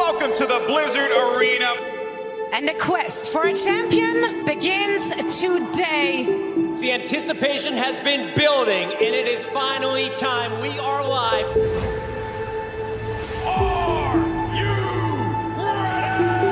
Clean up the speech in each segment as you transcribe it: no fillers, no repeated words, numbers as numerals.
Welcome to the Blizzard Arena. And the quest for a champion begins today. The anticipation has been building, and it is finally time. We are live. Are you ready?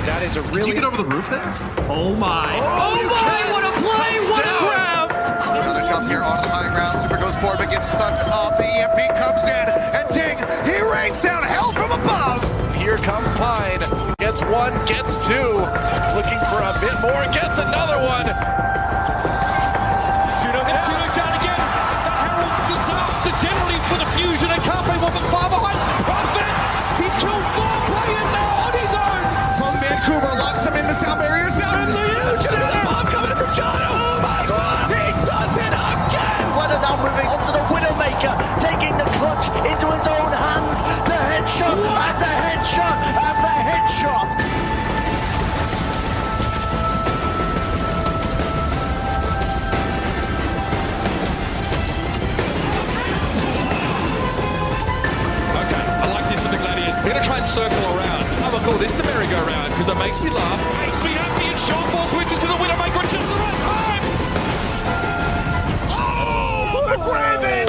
That is a really... Can you get over the roof there? Oh my. Oh my, what a play, what a grab! Another jump here on the high ground. Super goes forward, but gets stuck up. The EMP comes in, and ding, he rains down hell from above. Here comes Pine. Gets one, gets two. Looking for a bit more, gets another one. Tuno's down again. That heralds disaster generally for the Fusion, and Carpe wasn't far behind. Prophet, he's killed 4 players now on his own. From Vancouver, locks him in the sound barrier. Sound the bomb coming in from John. Oh my God, he does it again. Flutter now moving onto the Widowmaker, taking the clutch into his own hands. The headshot and the headshot and the headshot. Okay, I like this for the Gladiators. We're going to try and circle around. I'm going to call this the merry-go-round because it makes me laugh. Makes me happy, and Sean Paul switches to the Widowmaker at just the right time. Oh, the Raven.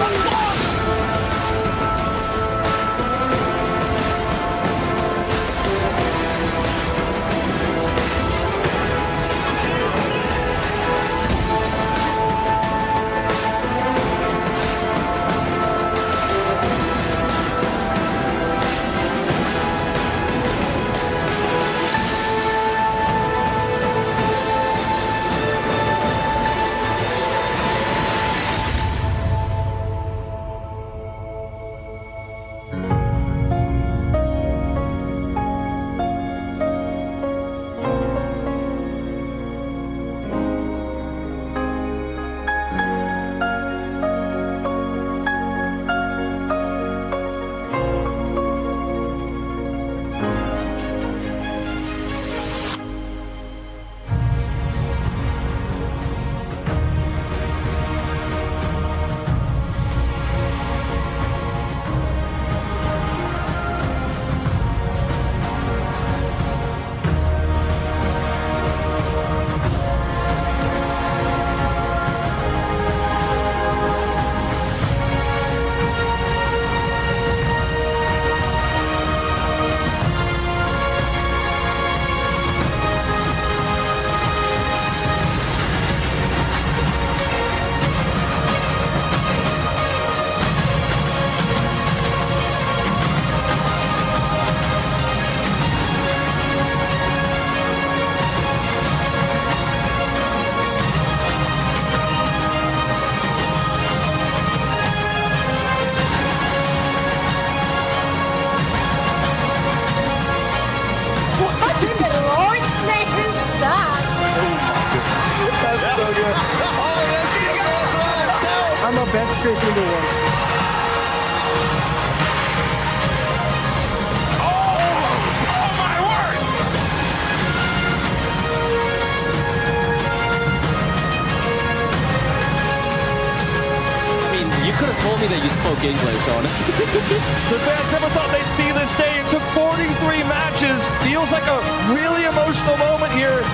What in the Lord's name is that? That's so good. I'm the best Tracer in the world. Oh my word. I mean, you could have told me that you spoke English, honestly. The fans never thought they'd see this day. It took 43 matches. Feels like a really emotional moment here.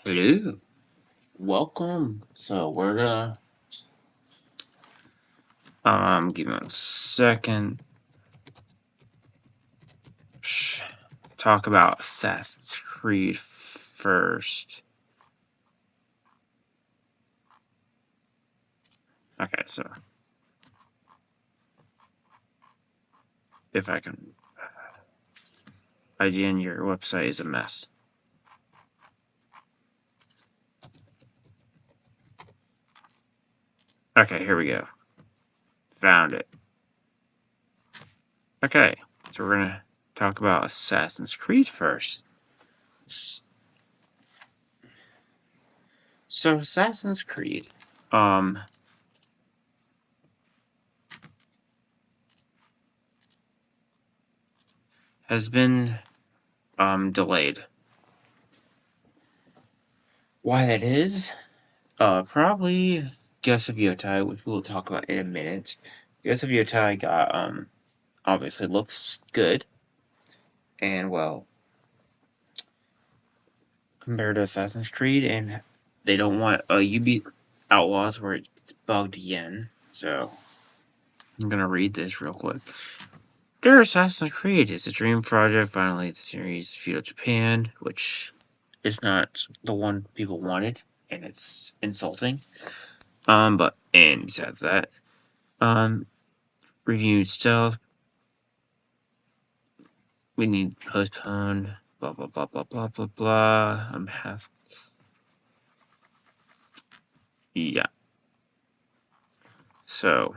Hello, welcome. So we're gonna give me a second. Talk about Assassin's Creed first. Okay, so if I can, IGN, your website is a mess. Okay, here we go. Found it. Okay, so we're gonna talk about Assassin's Creed first. So Assassin's Creed, has been delayed. Why that is? Probably Ghost of Yotei, which we'll talk about in a minute. Ghost of Yotei got obviously looks good, and well, compared to Assassin's Creed, and they don't want UB Outlaws where it's bugged again. So I'm gonna read this real quick. Dear Assassin's Creed, it's a dream project. Finally, the series Feudal Japan, which is not the one people wanted, and it's insulting. And besides that, reviewed stealth. We need postponed. Blah blah blah blah blah blah blah. Yeah. So.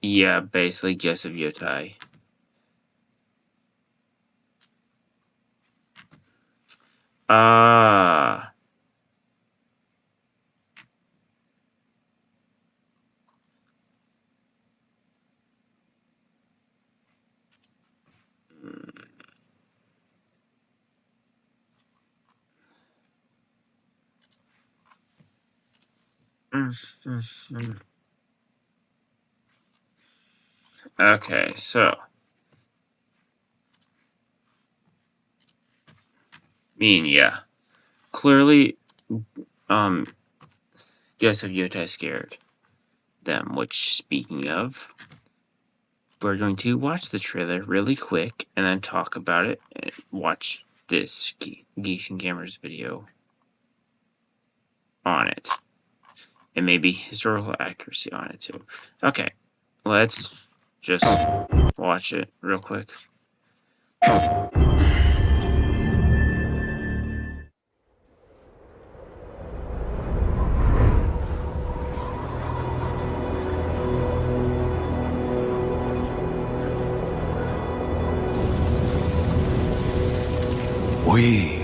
Yeah, basically Ghost of Yotei. Okay, so yeah, clearly, Ghost of Yotei scared them. Which, speaking of, we're going to watch the trailer really quick and then talk about it and watch this Geeks and Gamers video on it, and maybe historical accuracy on it too. Okay, let's just watch it real quick. We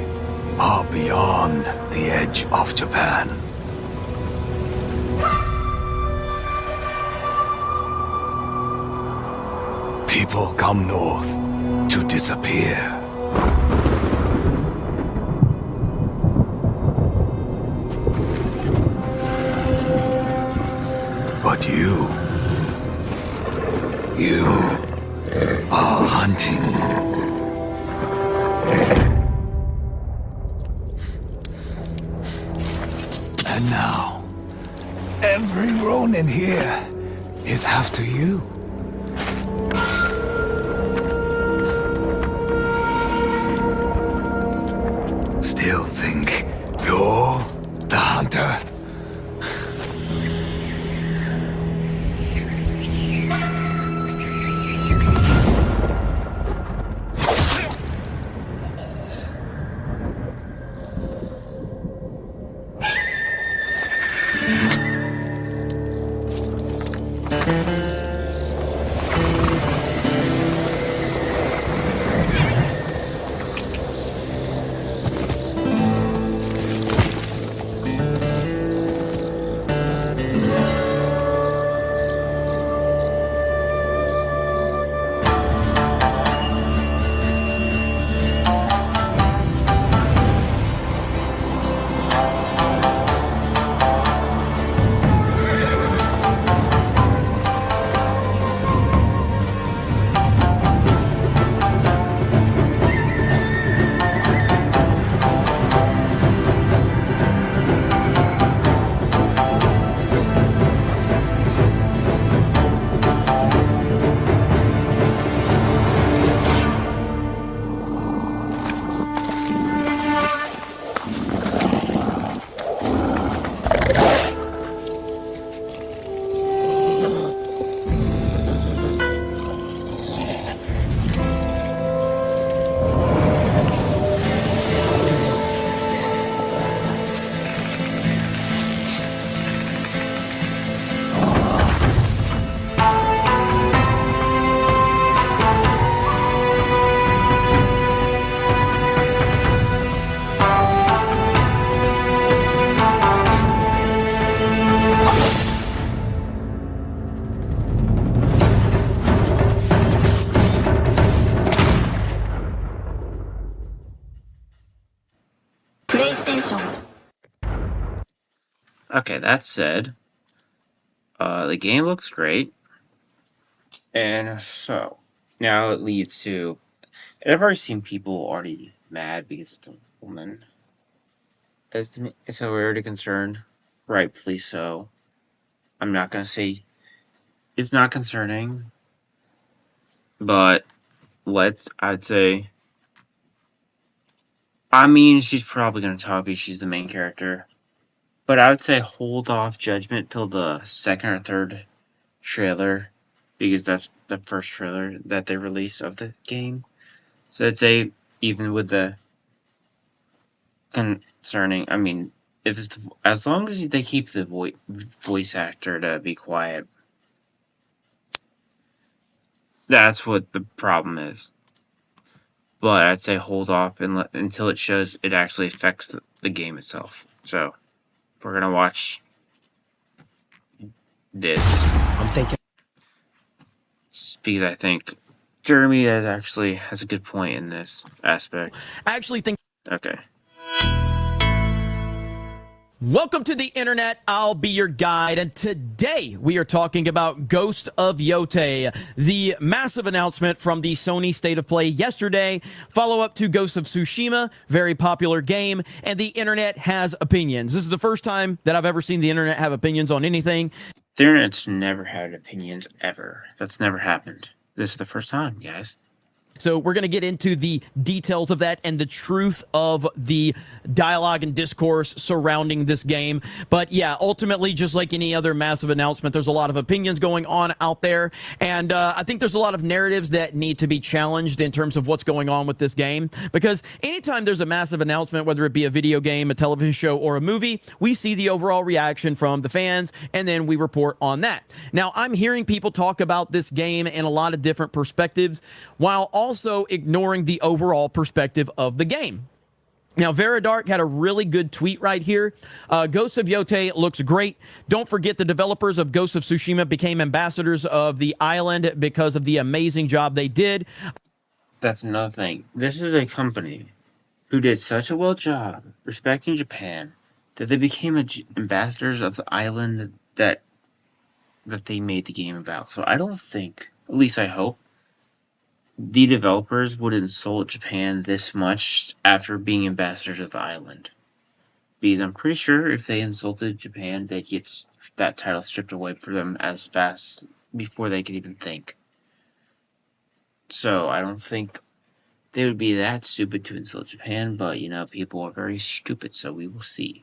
are beyond the edge of Japan. People come north to disappear. But you are hunting. And now, every Ronin here is after you. Still think you're the hunter? Okay, that said, the game looks great. And so, now it leads to... I've already seen people already mad because it's a woman. It's already concerned. Rightfully so. I'm not going to say it's not concerning. But, I'd say... I mean, she's probably going to talk because she's the main character. But I would say hold off judgment till the second or third trailer, because that's the first trailer that they released of the game. So I'd say even with the concerning, I mean, if it's as long as they keep the voice actor to be quiet, that's what the problem is. But I'd say hold off until it shows it actually affects the game itself. So we're gonna watch this. I'm thinking. Because I think Jeremy actually has a good point in this aspect. I actually think. Okay. Welcome to the internet. I'll be your guide, and today we are talking about Ghost of Yotei, the massive announcement from the Sony State of Play yesterday, follow up to Ghost of Tsushima, very popular game, and the internet has opinions. This is the first time that I've ever seen the internet have opinions on anything. The internet's never had opinions, ever. That's never happened. This is the first time, guys. So we're going to get into the details of that and the truth of the dialogue and discourse surrounding this game. But yeah, ultimately, just like any other massive announcement, there's a lot of opinions going on out there. And I think there's a lot of narratives that need to be challenged in terms of what's going on with this game. Because anytime there's a massive announcement, whether it be a video game, a television show, or a movie, we see the overall reaction from the fans, and then we report on that. Now, I'm hearing people talk about this game in a lot of different perspectives, while also ignoring the overall perspective of the game. Now, Veridark had a really good tweet right here. Ghost of Yotei looks great. Don't forget the developers of Ghost of Tsushima became ambassadors of the island because of the amazing job they did. That's another thing. This is a company who did such a well job respecting Japan that they became ambassadors of the island that they made the game about. So I don't think, at least I hope, the developers would insult Japan this much after being ambassadors of the island. Because I'm pretty sure if they insulted Japan, they'd get that title stripped away from them as fast before they could even think. So I don't think they would be that stupid to insult Japan, but you know, people are very stupid, so we will see.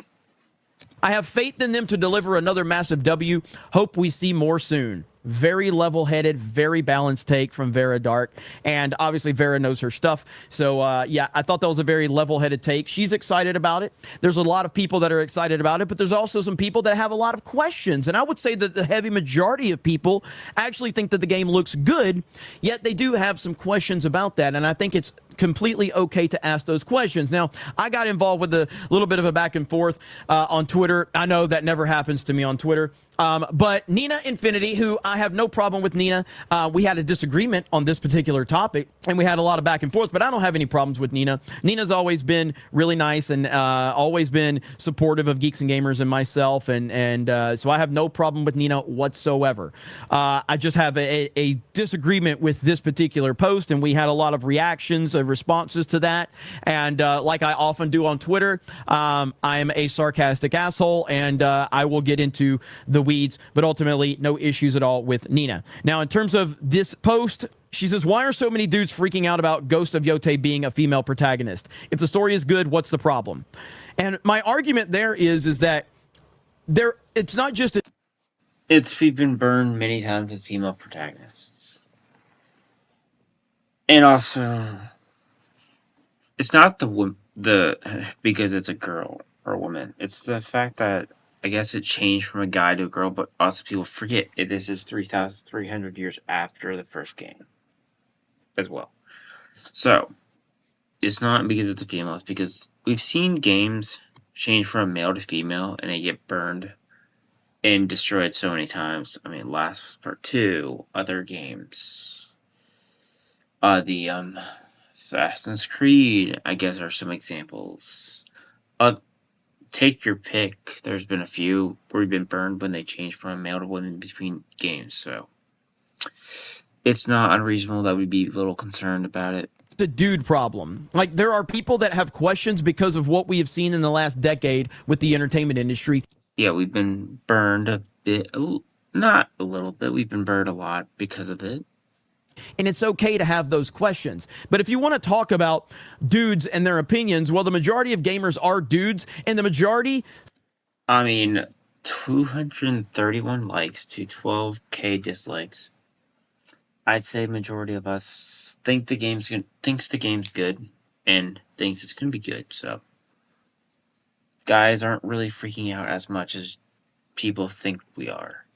I have faith in them to deliver another massive W. Hope we see more soon. Very level-headed, very balanced take from Vera Dark, and obviously Vera knows her stuff. So yeah, I thought that was a very level-headed take. She's excited about it. There's a lot of people that are excited about it, but there's also some people that have a lot of questions. And I would say that the heavy majority of people actually think that the game looks good, yet they do have some questions about that. And I think it's completely okay to ask those questions. Now, I got involved with a little bit of a back and forth on Twitter. I know that never happens to me on Twitter. But Nina Infinity, who I have no problem with Nina, we had a disagreement on this particular topic, and we had a lot of back and forth, but I don't have any problems with Nina. Nina's always been really nice and always been supportive of Geeks and Gamers and myself, and so I have no problem with Nina whatsoever. I just have a disagreement with this particular post, and we had a lot of reactions and responses to that, and like I often do on Twitter, I am a sarcastic asshole, and I will get into the weeds, but ultimately no issues at all with Nina. Now, in terms of this post, she says, why are so many dudes freaking out about Ghost of Yotei being a female protagonist? If the story is good, what's the problem? And my argument there is that it's not just We've been burned many times with female protagonists. And also, it's not because it's a girl or a woman. It's the fact that I guess it changed from a guy to a girl, but also people forget this is 3,300 years after the first game as well. So, it's not because it's a female, it's because we've seen games change from male to female and they get burned and destroyed so many times. I mean, Last Part 2, other games. The Assassin's Creed, I guess, are some examples. take your pick. There's been a few where we've been burned when they changed from male to women between games, so it's not unreasonable that we'd be a little concerned about it. It's a dude problem. Like, there are people that have questions because of what we have seen in the last decade with the entertainment industry. Yeah, we've been burned a bit, not a little bit, we've been burned a lot because of it. And it's okay to have those questions. But if you want to talk about dudes and their opinions, well, the majority of gamers are dudes, and the majority... I mean, 231 likes to 12k dislikes. I'd say majority of us thinks the game's good and thinks it's gonna be good. So guys aren't really freaking out as much as people think we are.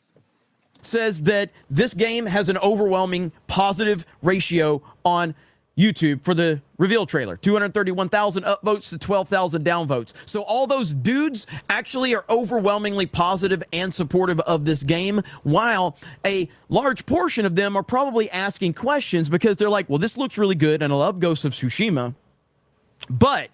Says that this game has an overwhelming positive ratio on YouTube for the reveal trailer. 231,000 upvotes to 12,000 downvotes. So all those dudes actually are overwhelmingly positive and supportive of this game, while a large portion of them are probably asking questions because they're like, well, this looks really good and I love Ghost of Tsushima, but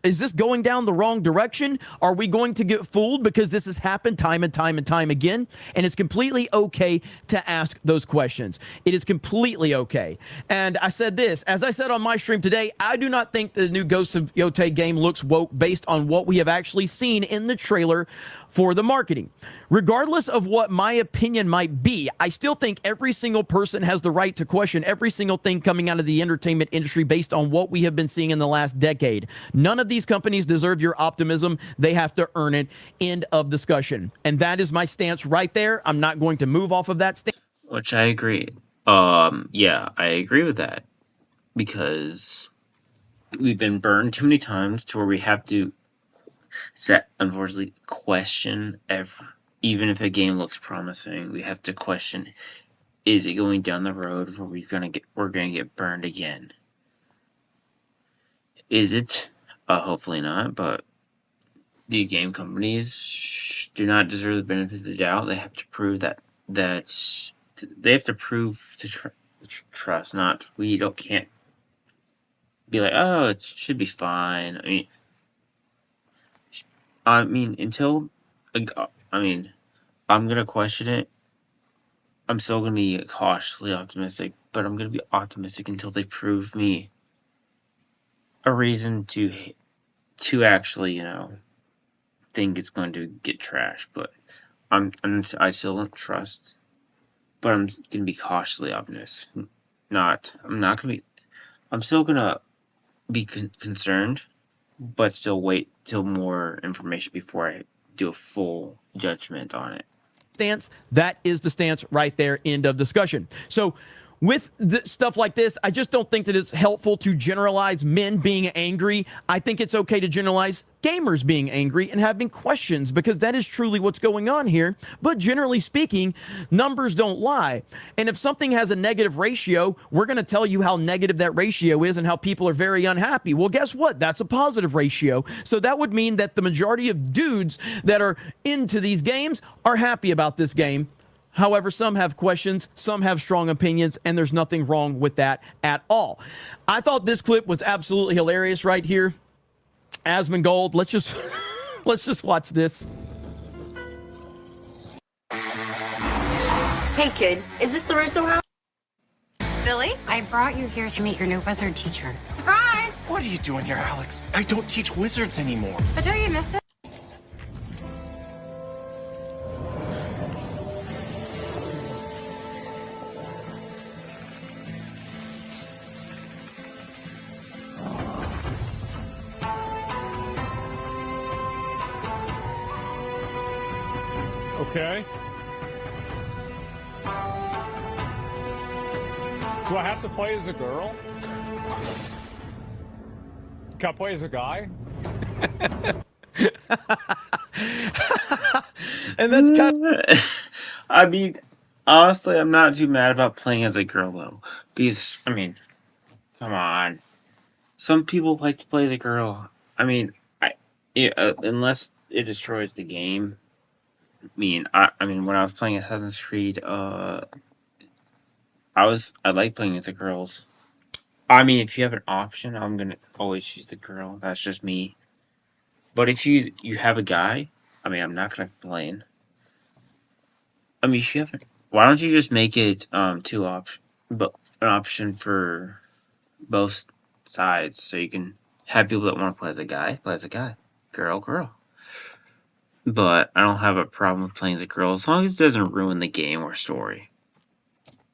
is this going down the wrong direction? Are we going to get fooled? Because this has happened time and time and time again, and it's completely okay to ask those questions. It is completely okay. And I said this, as I said on my stream today, I do not think the new Ghost of Yotei game looks woke based on what we have actually seen in the trailer for the marketing. Regardless of what my opinion might be, I still think every single person has the right to question every single thing coming out of the entertainment industry based on what we have been seeing in the last decade. None of these companies deserve your optimism. They have to earn it. End of discussion. And that is my stance right there. I'm not going to move off of that stance. Which I agree. Yeah, I agree with that. Because we've been burned too many times to where we have to unfortunately question even if a game looks promising, we have to question, is it going down the road where we're gonna get burned again? Is it? Hopefully not, but these game companies do not deserve the benefit of the doubt. They have to prove that they have to prove to trust, not can't be like, oh, it should be fine. I'm gonna question it. I'm still gonna be cautiously optimistic, but I'm gonna be optimistic until they prove me a reason to actually, think it's going to get trashed. But I still don't trust, but I'm gonna be cautiously optimistic. I'm still gonna be concerned, but still wait till more information before I do a full judgment on it. Stance, that is the stance right there. End of discussion. So with stuff like this, I just don't think that it's helpful to generalize men being angry. I think it's okay to generalize gamers being angry and having questions, because that is truly what's going on here. But generally speaking, numbers don't lie. And if something has a negative ratio, we're going to tell you how negative that ratio is and how people are very unhappy. Well, guess what? That's a positive ratio. So that would mean that the majority of dudes that are into these games are happy about this game. However, some have questions, some have strong opinions, and there's nothing wrong with that at all. I thought this clip was absolutely hilarious right here. Asmongold, let's just watch this. Hey kid, is this the Russo house? Billy, I brought you here to meet your new wizard teacher. Surprise! What are you doing here, Alex? I don't teach wizards anymore. But don't you miss it? Okay. Do I have to play as a girl? Can I play as a guy? And that's kind of... I mean, honestly, I'm not too mad about playing as a girl, though. Because, come on. Some people like to play as a girl. Unless it destroys the game. When I was playing Assassin's Creed, I like playing as the girls. If you have an option, I'm gonna always choose the girl. That's just me. But if you have a guy, I mean, I'm not gonna complain. I mean, if you have, why don't you just make it two option, but an option for both sides, so you can have people that want to play as a guy, girl. But I don't have a problem with playing as a girl as long as it doesn't ruin the game or story.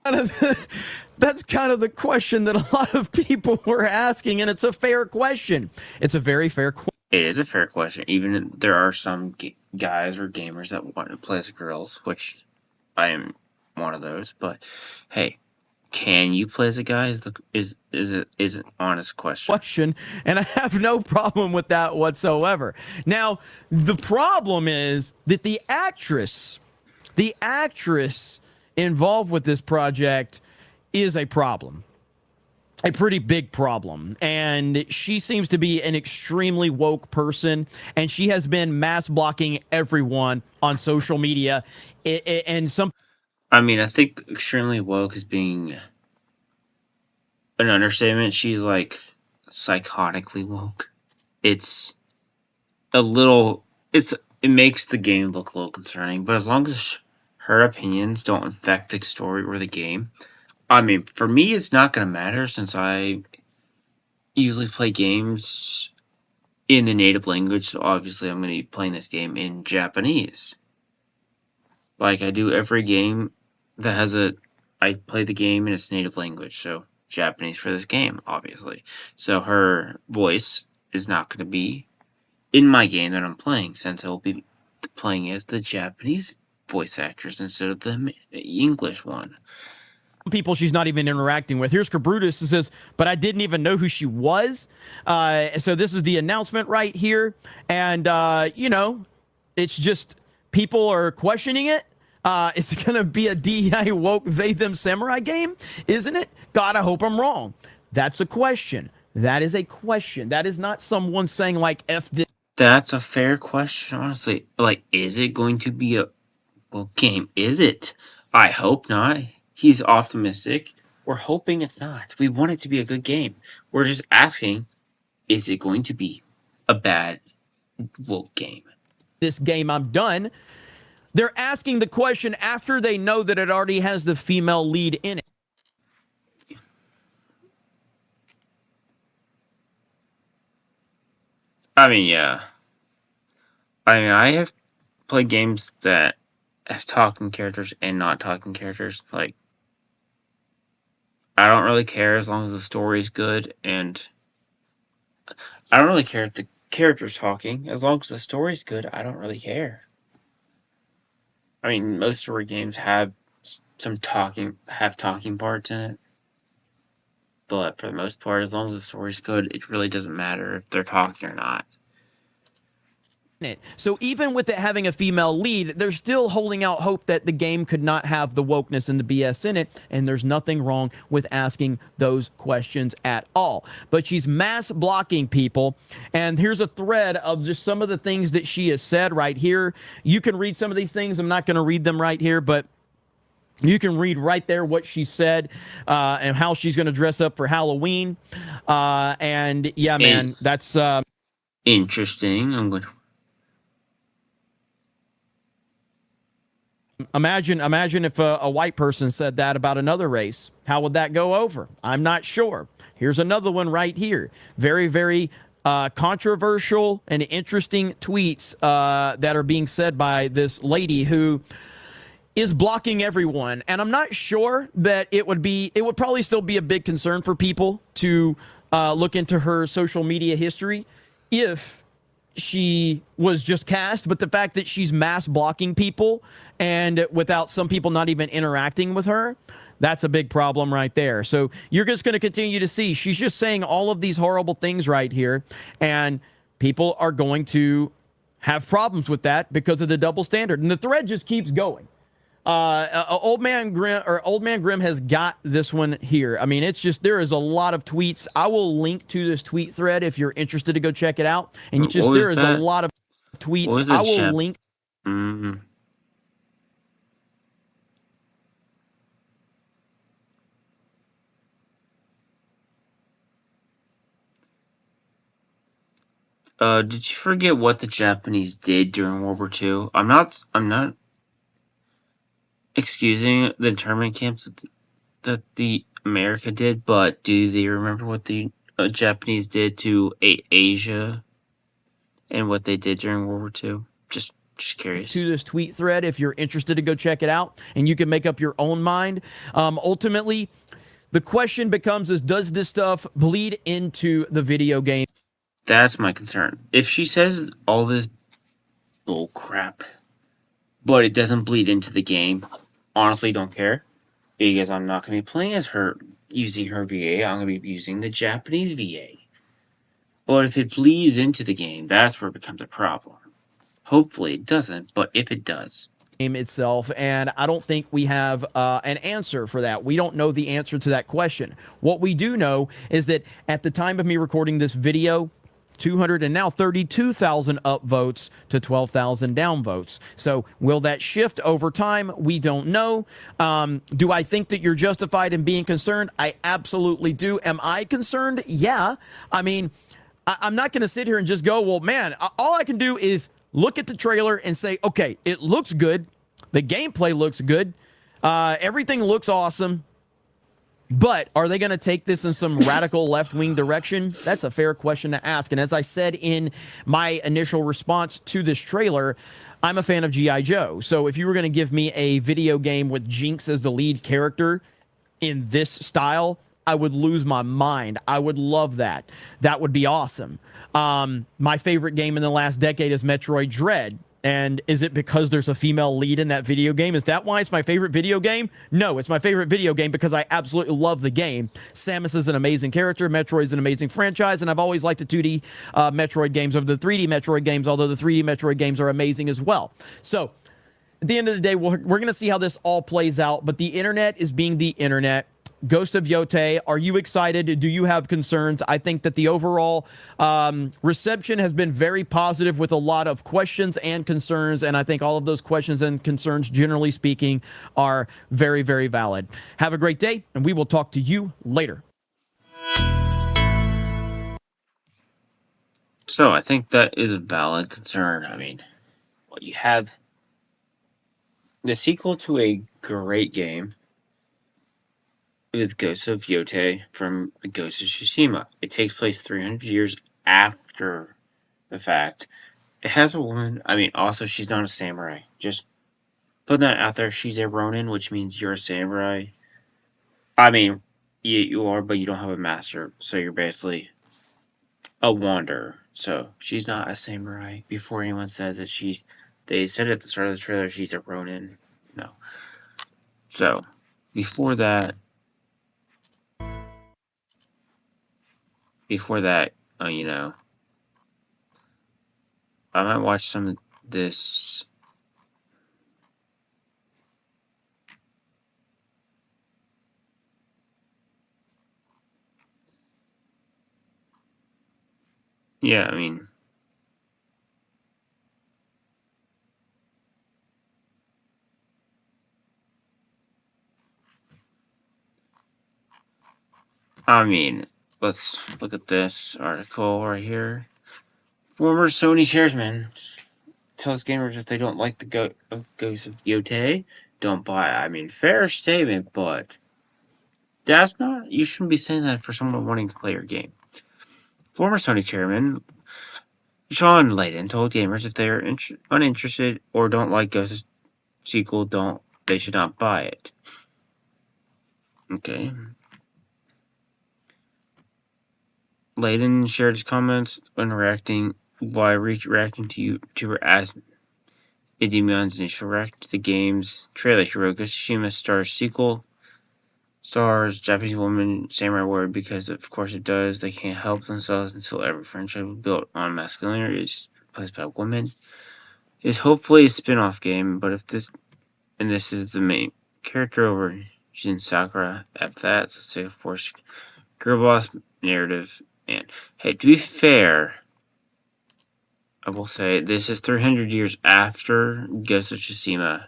That's kind of the question that a lot of people were asking, and it's a fair question. It's a very fair question. It is a fair question. Even if there are some guys or gamers that want to play as girls, which I am one of those. But hey, can you play as a guy? Is an honest question. And I have no problem with that whatsoever. Now, the problem is that the actress involved with this project is a problem. A pretty big problem. And she seems to be an extremely woke person, and she has been mass blocking everyone on social media. I mean, I think extremely woke is being an understatement. She's like psychotically woke. It makes the game look a little concerning, but as long as her opinions don't affect the story or the game, I mean, for me, it's not going to matter since I usually play games in the native language, so obviously I'm going to be playing this game in Japanese. Like I do every game that has I play the game in its native language, so Japanese for this game, obviously. So her voice is not going to be in my game that I'm playing, since I'll be playing as the Japanese voice actors instead of the English one. People she's not even interacting with. Here's Cabrutus who says, but I didn't even know who she was. So this is the announcement right here. And, it's just people are questioning it. It's going to be a DEI woke they them samurai game, isn't it? God, I hope I'm wrong. That's a question. That is a question. That is not someone saying like F this. That's a fair question, honestly. Like, is it going to be a woke game? Is it? I hope not. He's optimistic. We're hoping it's not. We want it to be a good game. We're just asking, is it going to be a bad woke game? This game, I'm done. They're asking the question after they know that it already has the female lead in it. I mean, yeah. I mean, I have played games that have talking characters and not talking characters. Like, I don't really care as long as the story's good, and I don't really care if the character's talking. As long as the story's good, I don't really care. I mean, most story games have talking parts in it. But for the most part, as long as the story's good, it really doesn't matter if they're talking or not. So even with it having a female lead, they're still holding out hope that the game could not have the wokeness and the BS in it, and there's nothing wrong with asking those questions at all. But she's mass blocking people, and here's a thread of just some of the things that she has said right here. You can read some of these things. I'm not going to read them right here, but you can read right there what she said and how she's going to dress up for Halloween. And yeah, man, that's interesting. I'm going to Imagine if a white person said that about another race. How would that go over? I'm not sure. Here's another one right here. Very, very controversial and interesting tweets that are being said by this lady who is blocking everyone. And I'm not sure that it would probably still be a big concern for people to look into her social media history if she was just cast, but the fact that she's mass blocking people and without some people not even interacting with her, that's a big problem right there. So you're just going to continue to see she's just saying all of these horrible things right here, and people are going to have problems with that because of the double standard. And the thread just keeps going. Old Man Grim has got this one here. I mean, it's just, there is a lot of tweets. I will link to this tweet thread if you're interested to go check it out. And there is a lot of tweets. I will link. Mm-hmm. Did you forget what the Japanese did during World War II? I'm not excusing the internment camps that the America did, but do they remember what the Japanese did to Asia and what they did during World War II? Just curious. To this tweet thread, if you're interested to go check it out, and you can make up your own mind. Ultimately, the question becomes: does this stuff bleed into the video game? That's my concern. If she says all this bull crap, but it doesn't bleed into the game, honestly, don't care. Because I'm not going to be playing as her, using her VA. I'm going to be using the Japanese VA. But if it bleeds into the game, that's where it becomes a problem. Hopefully it doesn't, but if it does. Game itself, and I don't think we have an answer for that. We don't know the answer to that question. What we do know is that at the time of me recording this video, 232,000 upvotes to 12,000 downvotes. So will that shift over time? We don't know. Do I think that you're justified in being concerned? I absolutely do. Am I concerned? Yeah. I mean, I'm not going to sit here and just go, well, man, all I can do is look at the trailer and say, okay, it looks good. The gameplay looks good. Everything looks awesome. But are they going to take this in some radical left-wing direction? That's a fair question to ask. And as I said in my initial response to this trailer, I'm a fan of G.I. Joe. So if you were going to give me a video game with Jinx as the lead character in this style, I would lose my mind. I would love that. That would be awesome. My favorite game in the last decade is Metroid Dread. And is it because there's a female lead in that video game? Is that why it's my favorite video game? No, it's my favorite video game because I absolutely love the game. Samus is an amazing character. Metroid is an amazing franchise. And I've always liked the 2D Metroid games over the 3D Metroid games, although the 3D Metroid games are amazing as well. So at the end of the day, we're going to see how this all plays out. But the internet is being the internet. Ghost of Yotei, are you excited? Do you have concerns? I think that the overall reception has been very positive with a lot of questions and concerns, and I think all of those questions and concerns, generally speaking, are very, very valid. Have a great day, and we will talk to you later. So I think that is a valid concern. I mean, well, you have the sequel to a great game with Ghost of Yotei from Ghost of Tsushima. It takes place 300 years after the fact. It has a woman. I mean, also, she's not a samurai. Just put that out there. She's a Ronin, which means you're a samurai. I mean, you are, but you don't have a master. So you're basically a wanderer. So she's not a samurai. Before anyone says that she's... They said at the start of the trailer she's a Ronin. No. So, before that, you know, I might watch some of this. Yeah, I mean, let's look at this article right here. Former Sony chairman tells gamers if they don't like the Ghost of Yotei, don't buy it. I mean, fair statement, but that's not... You shouldn't be saying that for someone wanting to play your game. Former Sony chairman Sean Layden told gamers if they are uninterested or don't like Ghost's sequel, they should not buy it. Okay. Layden shared his comments when reacting to her as Idimian's initial reaction to the game's trailer. He wrote, Ghost of Tsushima stars Japanese woman samurai word because of course it does. They can't help themselves until every franchise built on masculinity is replaced by women. It's hopefully a spin-off game, but if this is the main character over Jin Sakura, after that, so say of course girl boss narrative. And hey, to be fair, I will say this is 300 years after Ghost of Tsushima.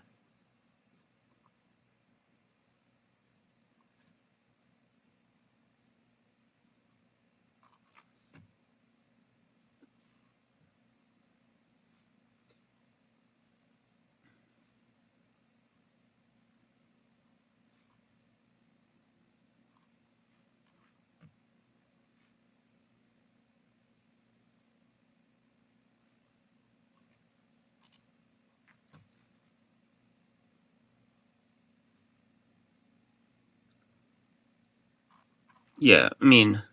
Yeah, I mean,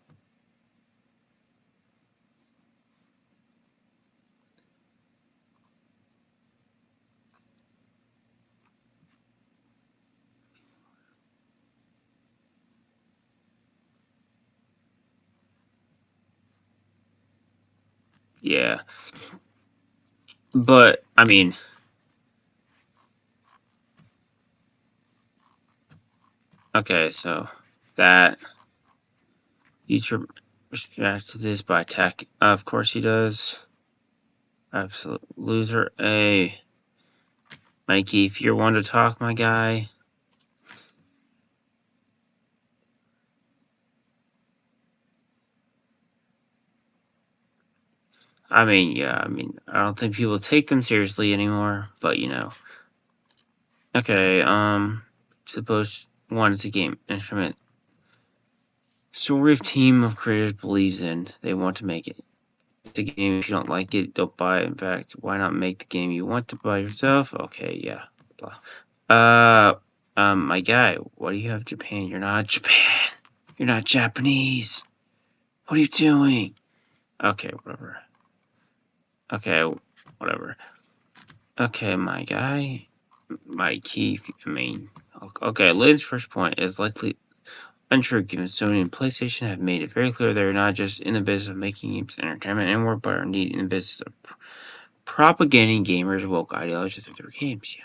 yeah. But, I mean, okay, so that YouTube reacts to this by attack. Of course he does. Absolute loser. Hey, Mikey, if you're one to talk, my guy. I mean, yeah, I mean, I don't think people take them seriously anymore, but you know. Okay, suppose one is a game instrument. Story of team of creators believes in. They want to make it. The game, if you don't like it, don't buy it. In fact, why not make the game you want to buy yourself? Okay, yeah. Blah. My guy, what do you have Japan? You're not Japan. You're not Japanese. What are you doing? Okay, whatever. Okay, whatever. Okay, my guy. Mikey, I mean, okay, Lynn's first point is likely untrue given Sony and PlayStation have made it very clear they're not just in the business of making games entertainment anymore, but are indeed in the business of propagating gamers' woke ideologies through their games. Yeah.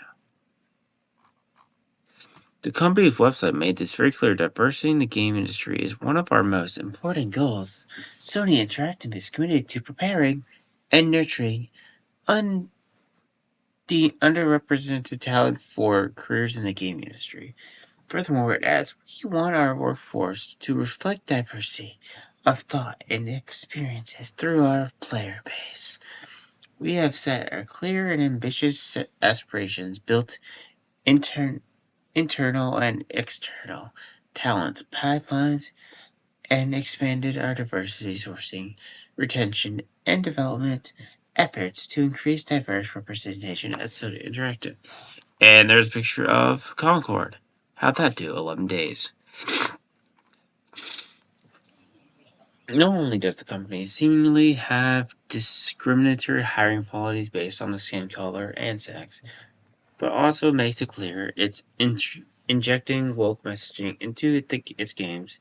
The company's website made this very clear. Diversity in the game industry is one of our most important goals. Sony Interactive is committed to preparing and nurturing the underrepresented talent for careers in the game industry. Furthermore, it adds, we want our workforce to reflect diversity of thought and experiences through our player base. We have set our clear and ambitious aspirations, built internal and external talent pipelines, and expanded our diversity sourcing, retention, and development efforts to increase diverse representation at Sony Interactive. And there's a picture of Concord. How'd that do? 11 days. Not only does the company seemingly have discriminatory hiring policies based on the skin color and sex, but also makes it clear it's injecting woke messaging into its games.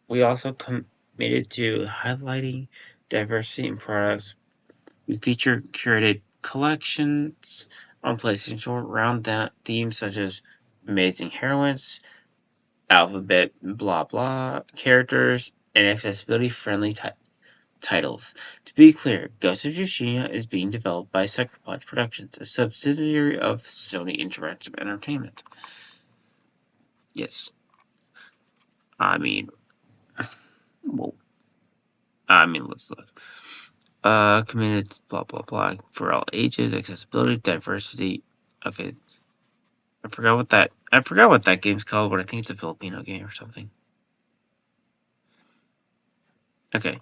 We also committed to highlighting diversity in products. We feature curated collections on PlayStation Store around that themes such as amazing heroines, alphabet blah blah characters, and accessibility-friendly titles. To be clear, Ghost of Yotei is being developed by Sucker Punch Productions, a subsidiary of Sony Interactive Entertainment. Yes. I mean, well, let's look. Committed blah blah blah for all ages, accessibility, diversity. Okay. I forgot what that game's called, but I think it's a Filipino game or something. Okay.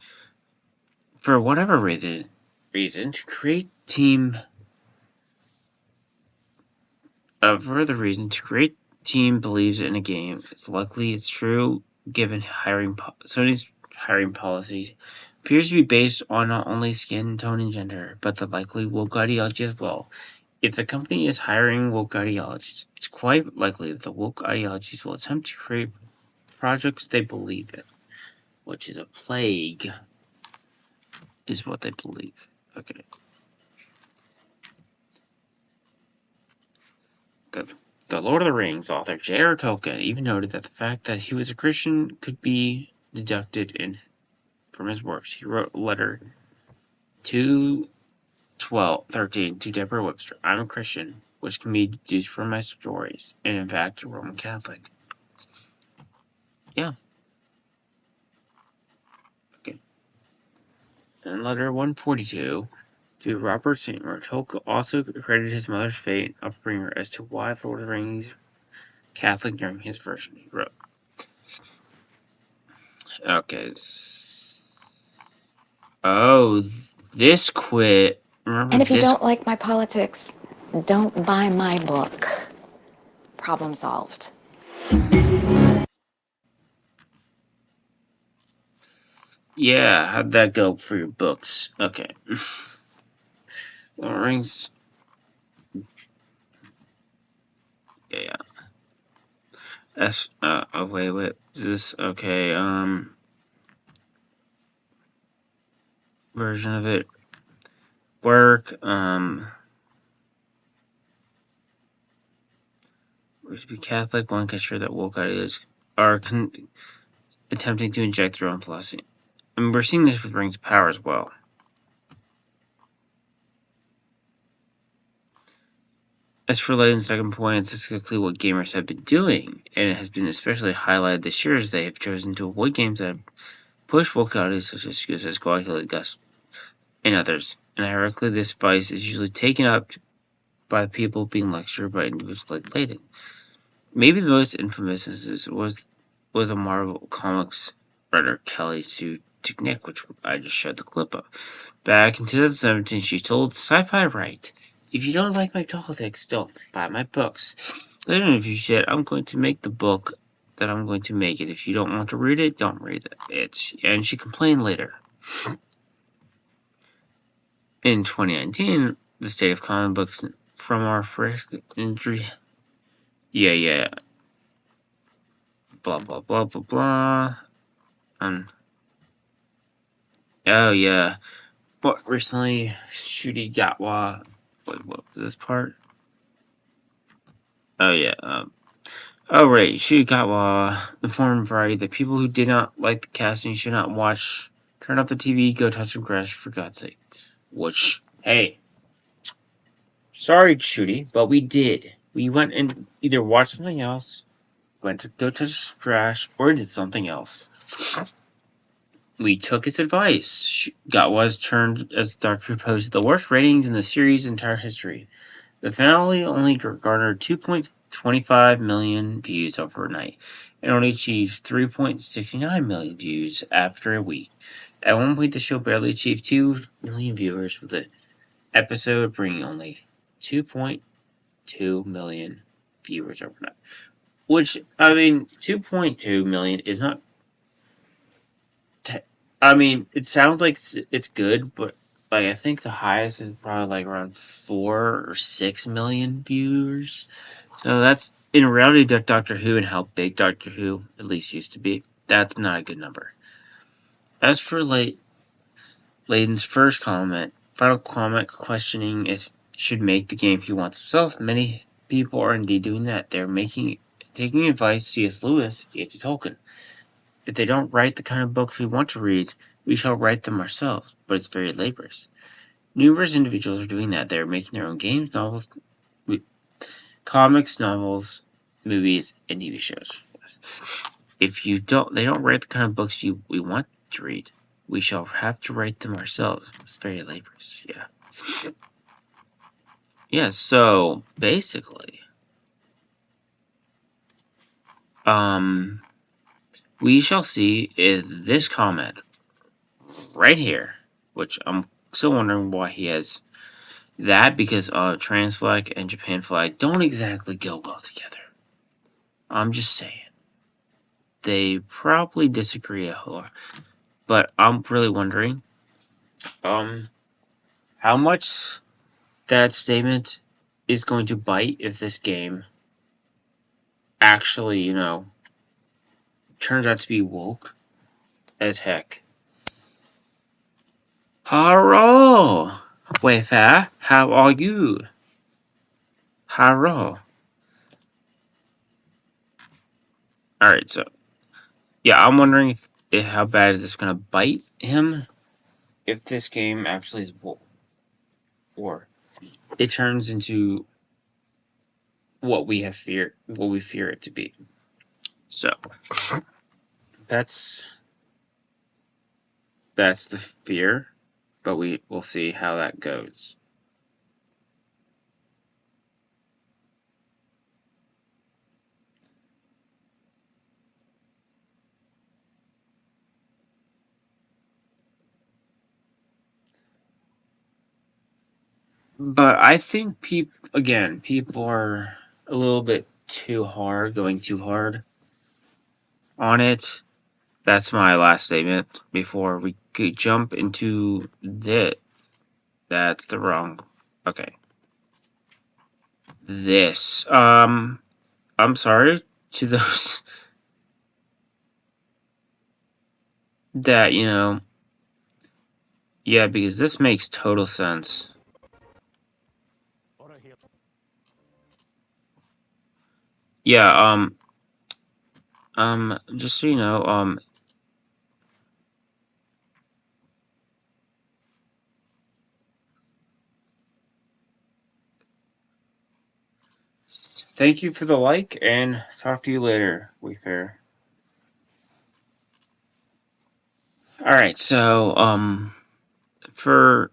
For whatever reason, to create team believes in a game, it's likely it's true given Sony's hiring policies appears to be based on not only skin tone and gender, but the likely woke ideology as well. If the company is hiring woke ideologies, it's quite likely that the woke ideologies will attempt to create projects they believe in, which is a plague, is what they believe. Okay. Good. The Lord of the Rings author J.R. Tolkien even noted that the fact that he was a Christian could be deducted from his works. He wrote a letter 2/13 to Deborah Webster. I'm a Christian, which can be deduced from my stories, and in fact, a Roman Catholic. Yeah. Okay. And letter 142 to Robert Seymour. Tolkien also credited his mother's fate and upbringing as to why the Lord of the Rings Catholic during his version. He wrote. Okay. Oh, this quit. Remember And if you this? don't like my politics, don't buy my book. Problem solved. Yeah, how'd that go for your books? Okay. Lord of the Rings. Yeah. Oh, wait. Is this okay? Version of it. Work. We should be Catholic. One can sure that woke ideas are attempting to inject their own philosophy. I mean, we're seeing this with Rings of Power as well. As for Layden's second point, this is exactly what gamers have been doing, and it has been especially highlighted this year as they have chosen to avoid games that push woke ideas such as Goose, Gus, and others. And ironically, this advice is usually taken up by people being lectured by individuals like Layden. Maybe the most infamous instance was with a Marvel Comics writer, Kelly Sue Ticknick, which I just showed the clip of. Back in 2017, she told Sci-Fi Right, "If you don't like my politics, don't buy my books. Later in the shit, I'm going to make the book that I'm going to make it. If you don't want to read it, don't read it." And she complained later. In 2019, the state of comic books from our first injury. Yeah. Blah, blah, blah, blah, blah. Oh, yeah. But recently, Shuri Gatwa. Wait, what was this part? Oh, yeah. Oh, right. Shuri Gatwa informed Variety that people who did not like the casting should not watch. Turn off the TV, go touch some grass, for God's sake. Which, hey. Sorry, Shuri, but we did. We went and either watched something else, went to go touch grass, or did something else. We took his advice. Gatwa's turned as the Doctor Who posted the worst ratings in the series' entire history. The finale only garnered 2.25 million views overnight, and only achieved 3.69 million views after a week. At one point, the show barely achieved 2 million viewers, with the episode bringing only 2.2 million viewers overnight. Which, I mean, 2.2 million is not... I mean, it sounds like it's good, but like I think the highest is probably like around 4 or 6 million viewers. So that's in reality Doctor Who and how big Doctor Who at least used to be. That's not a good number. As for Layden's first comment, final comment questioning it should make the game he wants himself. Many people are indeed doing that. They're taking advice C.S. Lewis, J.T. Tolkien. If they don't write the kind of books we want to read, we shall write them ourselves, but it's very laborious. Numerous individuals are doing that. They're making their own games, novels, comics, novels, movies, and TV shows. If they don't write the kind of books we want to read, we shall have to write them ourselves. It's very laborious, yeah. Yeah, so basically, we shall see if this comment right here, which I'm still wondering why he has that, because trans flag and Japan flag don't exactly go well together. I'm just saying. They probably disagree a whole lot. But I'm really wondering how much that statement is going to bite if this game actually, turns out to be woke as heck. Hello, Wayfair, how are you? Hello. Alright, so yeah, I'm wondering if how bad is this gonna bite him if this game actually is woke, or it turns into what we fear it to be. So that's the fear, but we'll see how that goes. But I think people are a little bit going too hard on it. that's my last statement before we could jump into this. That's the wrong. Okay. This. I'm sorry to those that, yeah, because this makes total sense. Yeah, just so you know, thank you for the like, and talk to you later, Wayfair. Alright, so, for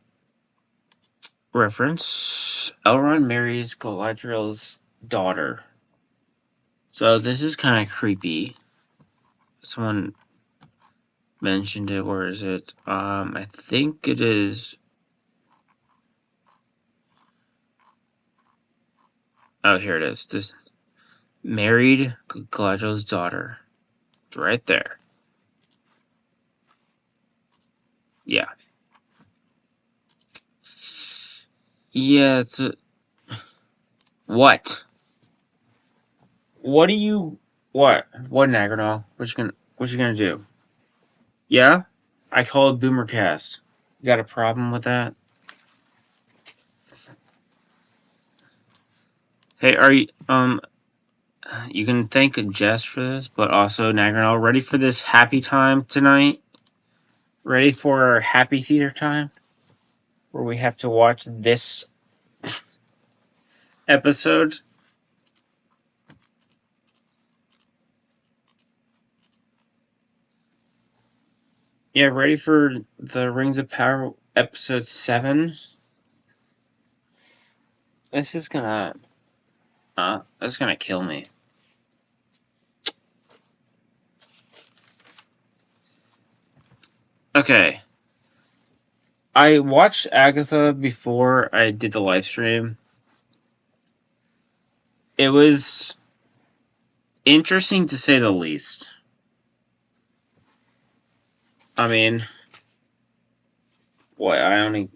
reference, Elrond marries Galadriel's daughter. So this is kind of creepy. Someone mentioned it. Where is it? I think it is. Oh, here it is. This married Galadriel's daughter. It's right there. Yeah. Yeah, it's a... What? What do you... What? What, Nagranol? What you gonna do? Yeah? I call it BoomerCast. You got a problem with that? Hey, are you, you can thank Jess for this, but also Nagranol, ready for this happy time tonight? Ready for our happy theater time? Where we have to watch this episode? Yeah, ready for the Rings of Power episode 7? This is gonna... that's gonna kill me. Okay. I watched Agatha before I did the live stream. It was interesting to say the least. I mean, what, I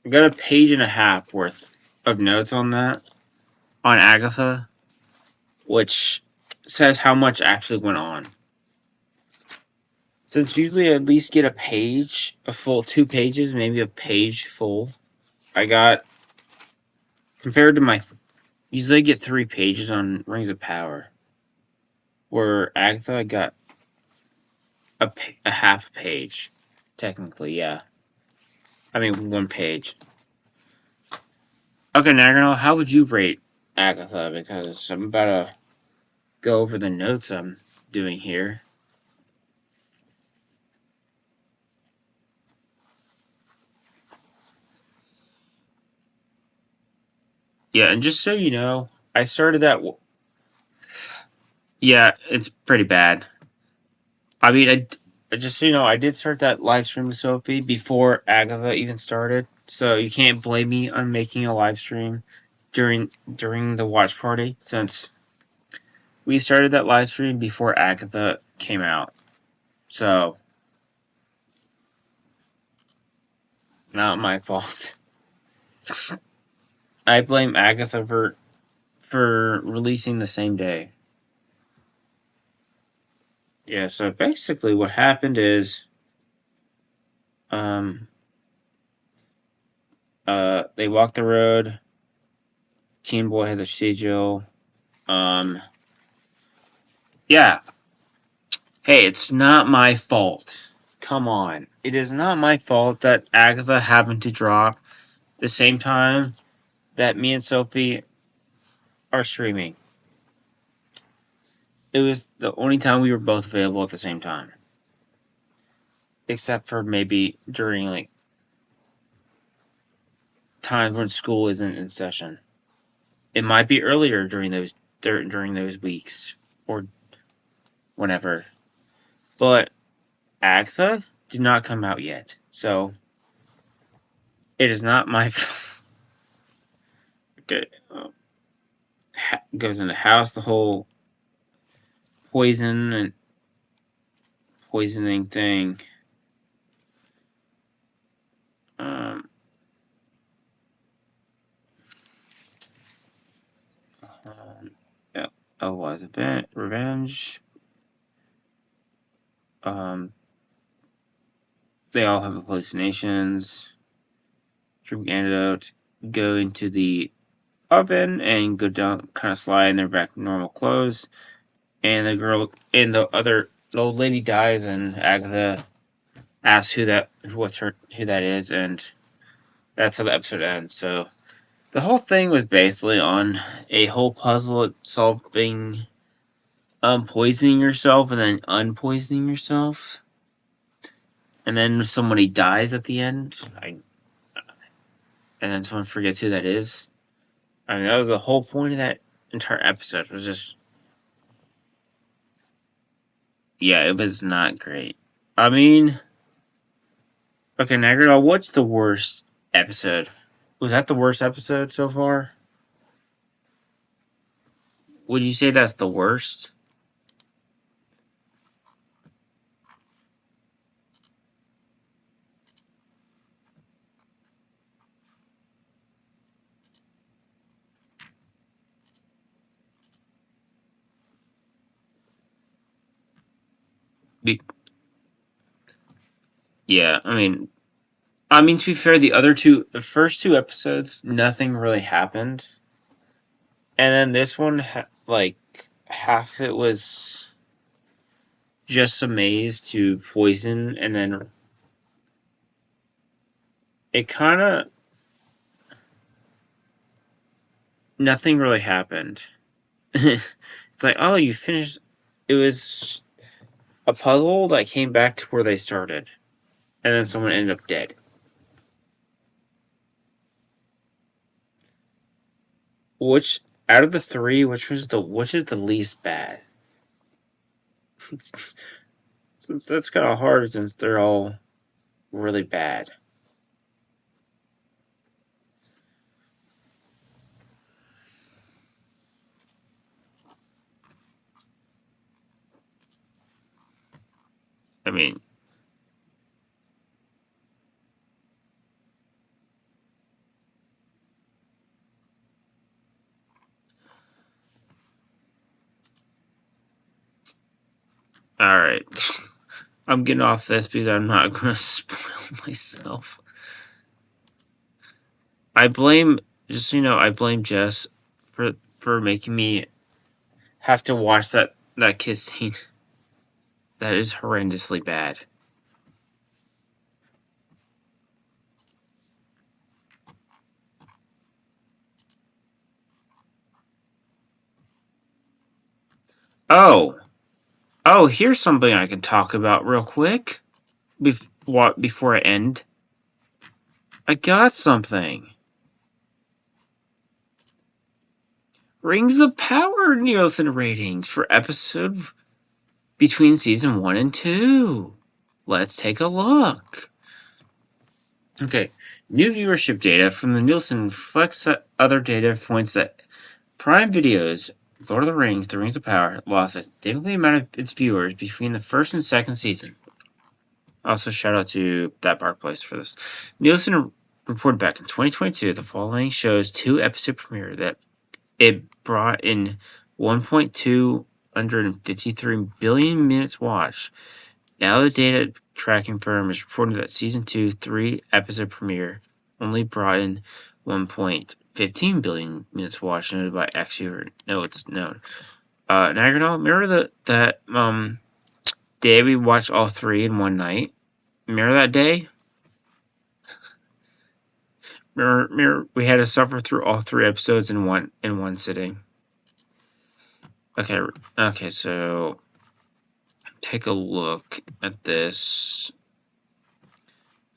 got a page and a half worth of notes on that, on Agatha, which says how much actually went on. Since usually I at least get a page, a full 2 pages, maybe a page full, I got, compared to my, usually I get 3 pages on Rings of Power, where Agatha got a half page, technically, yeah. I mean, 1 page. Okay, Nagranol, how would you rate Agatha? Because I'm about to go over the notes I'm doing here. Yeah, and just so you know, I started that... Yeah, it's pretty bad. I mean, just so you know, I did start that live stream with Sophie before Agatha even started. So you can't blame me on making a live stream during the watch party, since we started that live stream before Agatha came out. So, not my fault. I blame Agatha for releasing the same day. Yeah, so basically what happened is, they walked the road. Teen Boy has a sigil. Yeah. Hey, it's not my fault. Come on. It is not my fault that Agatha happened to drop the same time that me and Sophie are streaming. It was the only time we were both available at the same time. Except for maybe during, like, times when school isn't in session. It might be earlier during those weeks, or whenever. But Agatha did not come out yet, so it is not my fault. Okay, goes in the house, the whole poison and poisoning thing. Yeah. Oh, was it revenge? They all have hallucinations. Drink antidote. Go into the oven and go down, kind of slide in their back normal clothes. And the old lady dies, and Agatha asks who that is, and that's how the episode ends. So the whole thing was basically on a whole puzzle of solving poisoning yourself and then unpoisoning yourself. And then somebody dies at the end. And then someone forgets who that is. I mean, that was the whole point of that entire episode. Was just, yeah, it was not great. I mean, okay, Nagardo, what's the worst episode? Was that the worst episode so far? Would you say that's the worst? Yeah, I mean, to be fair, the first two episodes, nothing really happened, and then this one, like half it was just a maze to poison, and then it kind of nothing really happened. It's like, oh, you finished. It was a puzzle that came back to where they started, and then someone ended up dead. Which out of the three, which is the least bad? Since that's kind of hard, since they're all really bad. I mean, all right. I'm getting off this because I'm not going to spoil myself. I blame Jess for making me have to watch that kiss scene. That is horrendously bad. Oh, here's something I can talk about real quick. Before I end. I got something. Rings of Power Nielsen ratings for episode between season 1 and 2. Let's take a look. Okay, new viewership data from the Nielsen reflects that other data points that Prime Video's Lord of the Rings, The Rings of Power, lost a significant amount of its viewers between the first and second season. Also, shout out to That Bark Place for this. Nielsen reported back in 2022 the following show's 2-episode premiere that it brought in 1.253 billion minutes watched. Now the data tracking firm is reporting that season 2 3-episode premiere only brought in 1.15 billion minutes watched, noted by actually no, it's known. Nagarno, remember that day we watched all 3 in one night? Remember that day? Remember we had to suffer through all 3 episodes in one sitting. Okay, so take a look at this.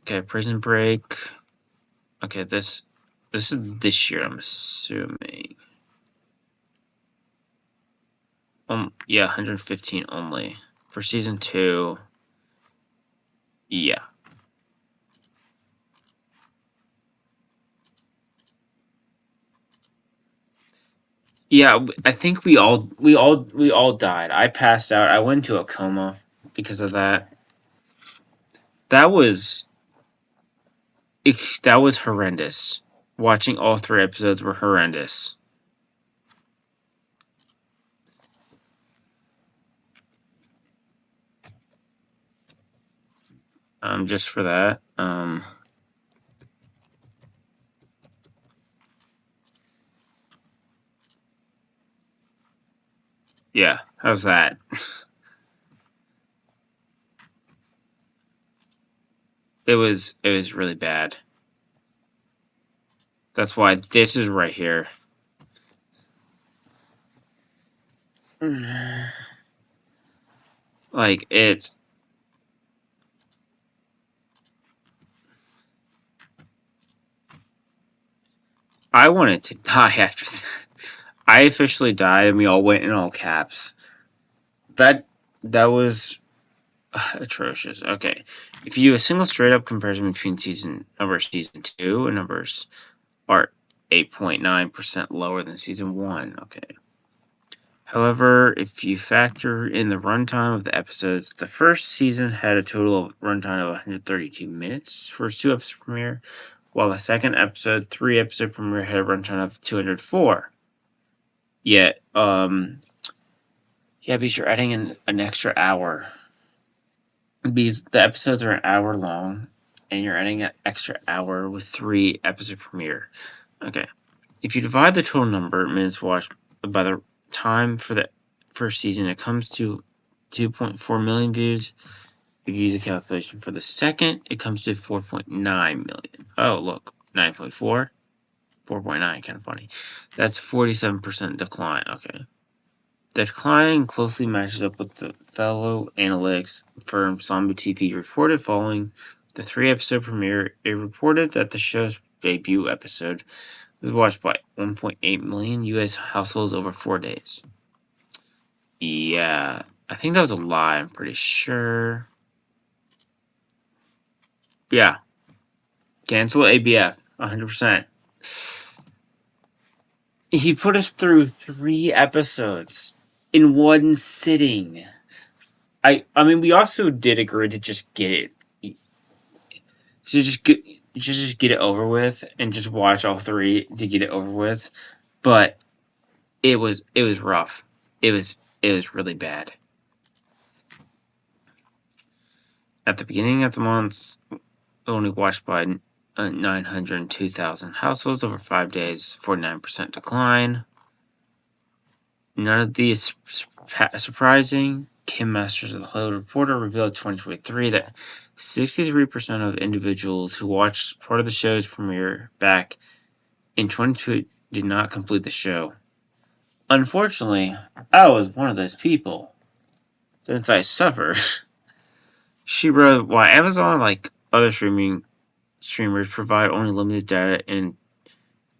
Okay, Prison Break. Okay, this is this year, I'm assuming. Yeah, 115 only for season 2. Yeah. Yeah, I think we all died. I passed out. I went into a coma because of that. That was horrendous. Watching all 3 episodes were horrendous. Just for that. Yeah, how's that? It was really bad. That's why this is right here. Like, it's... I wanted to die after that. I officially died, and we all went in all caps. That was atrocious. Okay, if you do a single straight-up comparison between season 2 and numbers are 8.9% lower than season 1. Okay. However, if you factor in the runtime of the episodes, the first season had a total of runtime of 132 minutes for its 2 episode premiere, while the second episode, 3 episode premiere, had a runtime of 204. Yet, yeah, because you're adding in an extra hour. Because the episodes are an hour long, and you're adding an extra hour with 3 episode premiere. Okay. If you divide the total number of minutes watched by the time for the first season, it comes to 2.4 million views. If you use a calculation for the second, it comes to 4.9 million. Oh, look, 9.4, 4.9, kind of funny. That's 47% decline. Okay. The decline closely matches up with the fellow analytics firm Samba TV reported following the 3 episode premiere. It reported that the show's debut episode was watched by 1.8 million U.S. households over 4 days. Yeah, I think that was a lie, I'm pretty sure. Yeah. Cancel ABF, 100%. He put us through 3 episodes in one sitting. I mean, we also did agree to just get it. To just get it over with and just watch all 3 to get it over with. But it was rough. It was really bad. At the beginning of the month, only watched by 902,000 households over 5 days, 49% decline. None of these surprising. Kim Masters of the Hollywood Reporter revealed 2023 that 63% of individuals who watched part of the show's premiere back in 2022 did not complete the show. Unfortunately, I was one of those people, since I suffer. She wrote, why Amazon, like other streamers, provide only limited data, and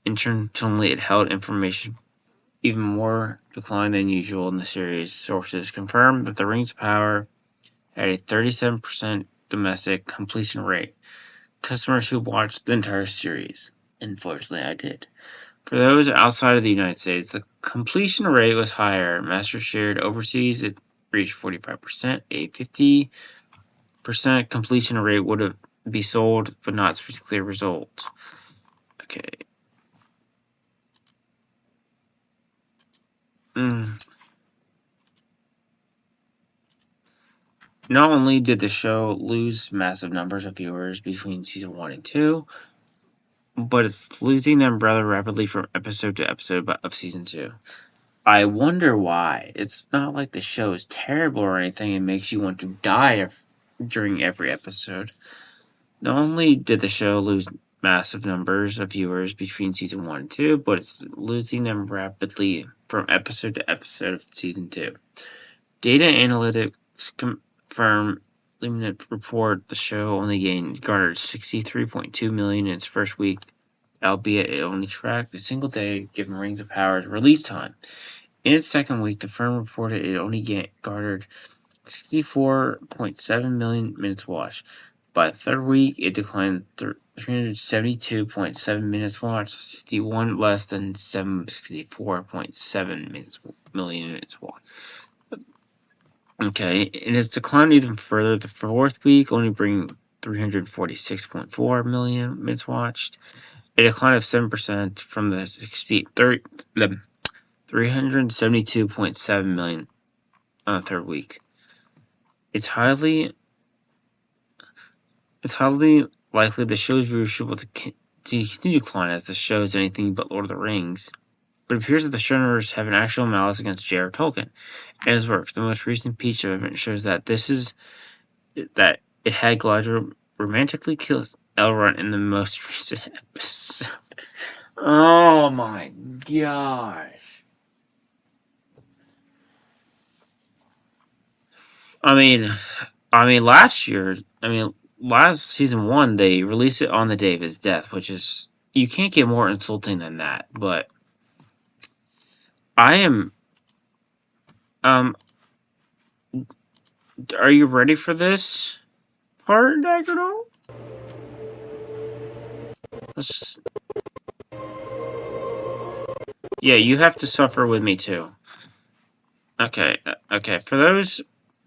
internally it held information even more decline than usual in the series. Sources confirmed that The Rings of Power had a 37% domestic completion rate. Customers who watched the entire series. Unfortunately, I did. For those outside of the United States, the completion rate was higher. Masters shared overseas, it reached 45%. A 50% completion rate would have be sold, but not specifically a result. Okay. Not only did the show lose massive numbers of viewers between season 1 and 2, but it's losing them rather rapidly from episode to episode of season 2. I wonder why. It's not like the show is terrible or anything and makes you want to die during every episode. Not only did the show lose massive numbers of viewers between season 1 and 2, but it's losing them rapidly from episode to episode of season 2. Data analytics firm Luminant report the show only garnered 63.2 million in its first week, albeit it only tracked a single day given Rings of Power's release time. In its second week, the firm reported it only garnered 64.7 million minutes watched. By the third week, it declined 372.7 minutes watched, 51 less than 764.7 million minutes watched. Okay, it has declined even further the fourth week, only bringing 346.4 million minutes watched. A decline of 7% from the 372.7 million on the third week. It's highly likely the show's viewership will continue to decline as the show is anything but Lord of the Rings. But it appears that the showrunners have an actual malice against J.R. Tolkien and his works. The most recent Peach event shows that that it had Galadriel romantically kill Elrond in the most recent episode. Oh my gosh. I mean, last season 1, they released it on the day of his death, which is, you can't get more insulting than that. But I am, are you ready for this part, Agatha? Yeah, you have to suffer with me too. Okay. For those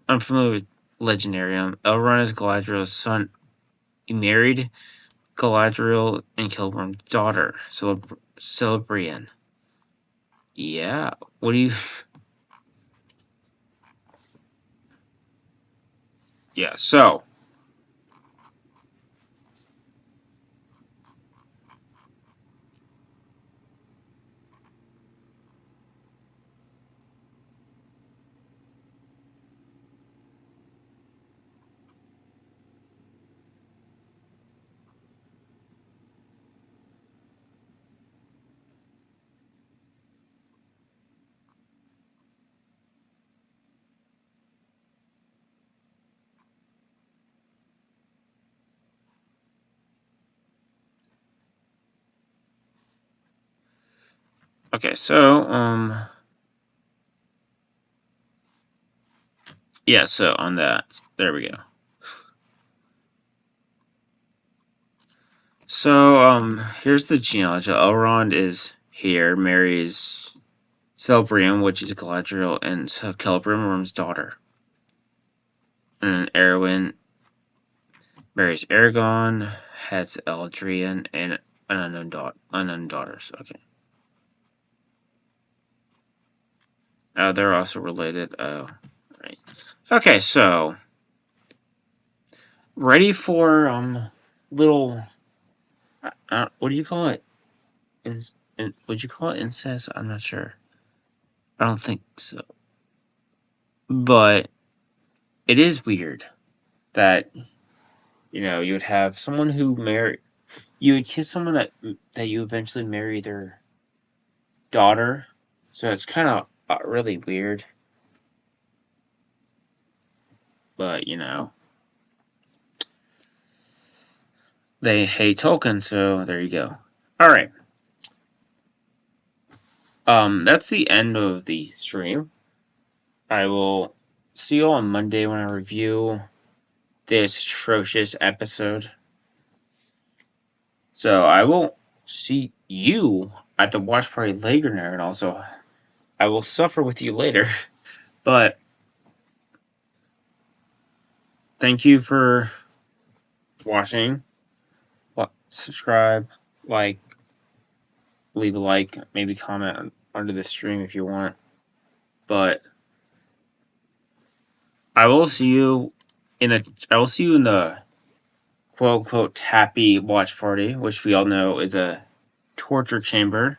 unfamiliar with Legendarium, Elrond is Galadriel's son. He married Galadriel and Celeborn's daughter, Celebrian. Yeah, what do you... Yeah, so... Okay, so, yeah, so on that, there we go. So, here's the genealogy. Elrond is here, marries Celebrian, which is Galadriel and Celebrim's daughter. And Arwen marries Aragorn, has Eldrian, and an unknown daughters. Okay. They're also related. Oh, right. Okay, so ready for little. What do you call it? Would you call it incest? I'm not sure. I don't think so. But it is weird that, you know, you would have someone who you would kiss someone that you eventually marry their daughter. So it's kind of really weird. But, you know, they hate Tolkien, so there you go. Alright. That's the end of the stream. I will see you all on Monday when I review this atrocious episode. So I will see you at the watch party later, and also I will suffer with you later. But thank you for watching. Subscribe, like, leave a like, maybe comment under the stream if you want. But I will see you in the quote unquote happy watch party, which we all know is a torture chamber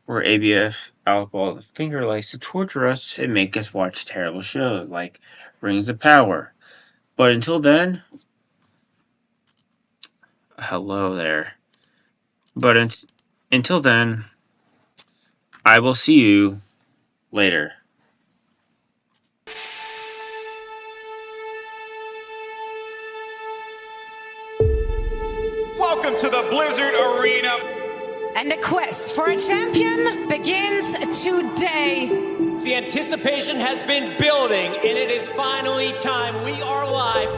where ABF Alcohol Finger likes to torture us and make us watch terrible shows like Rings of Power. But until then, hello there. But until then, I will see you later. Welcome to the Blizzard Arena. And the quest for a champion begins today. The anticipation has been building, and it is finally time. We are live.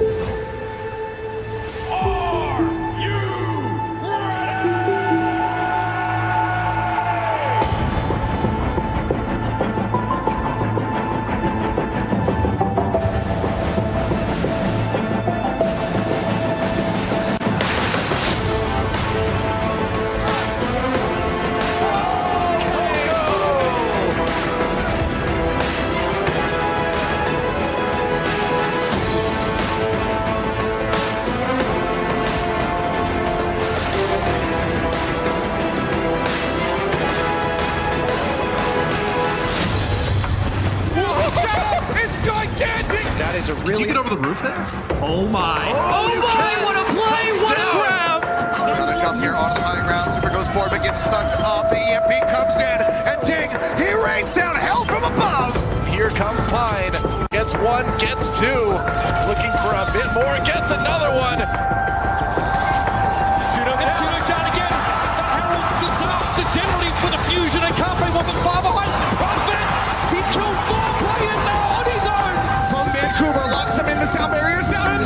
is gigantic! That is a really... Can you get over the roof there? Oh my! Oh my! What a play! What a grab! Another jump here on high ground. Super goes forward, but gets stuck up. The EMP comes in, and ding! He rains down hell from above! Here comes Pine. Gets one, gets two. Looking for a bit more, gets another one. Tuno's down again. That heralds disaster generally for the Fusion, and Carpe wasn't far behind. Prophet! He's killed 4 players now on his own! From Vancouver, locks him in the sound barrier. Sound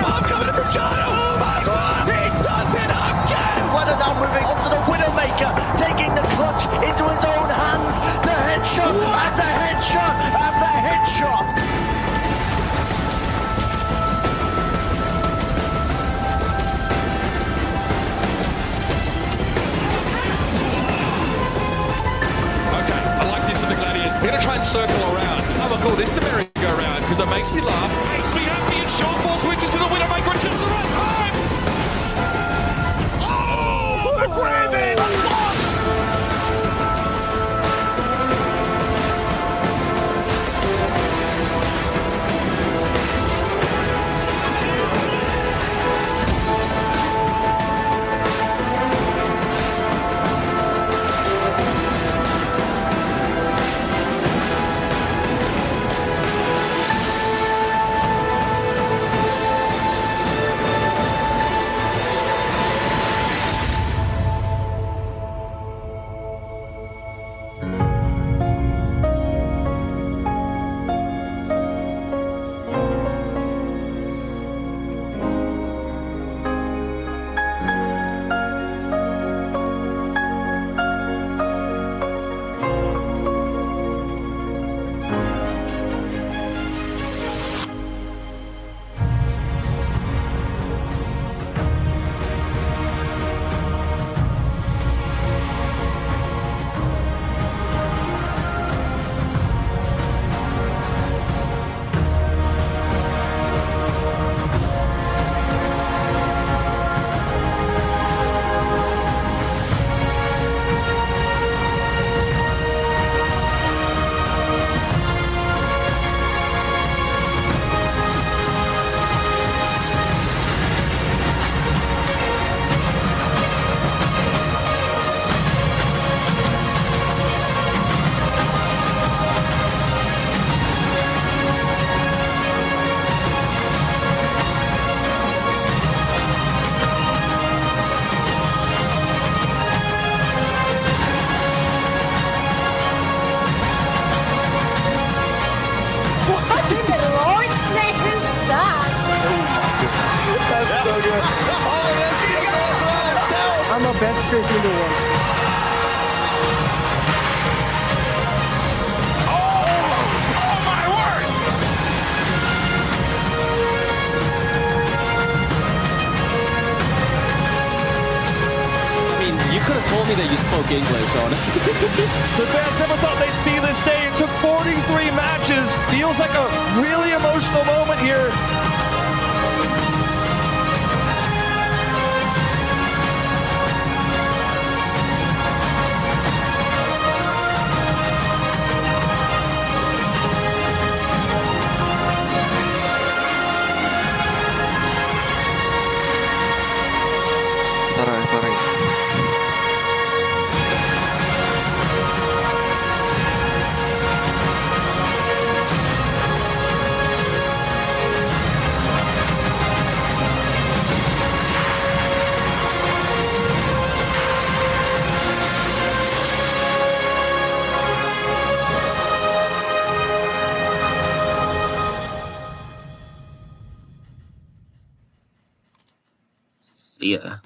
bomb coming in from Jono. Oh my God! He does it again! Flatter now moving onto the Widowmaker, taking the clutch into his own hands. The headshot after headshot after headshot. Okay, I like this for the Gladiators. We're going to try and circle around. I'm going to call this the merry-go-round because it makes me laugh. Makes me happy, and Sean Paul switches to the Widowmaker at just the right time. Oh, the Raven! I'm the best tracer in the world. Oh my word! I mean, you could have told me that you spoke English, honestly. The fans never thought they'd see this day. It took 43 matches. Feels like a really emotional moment here. Sorry. Yeah.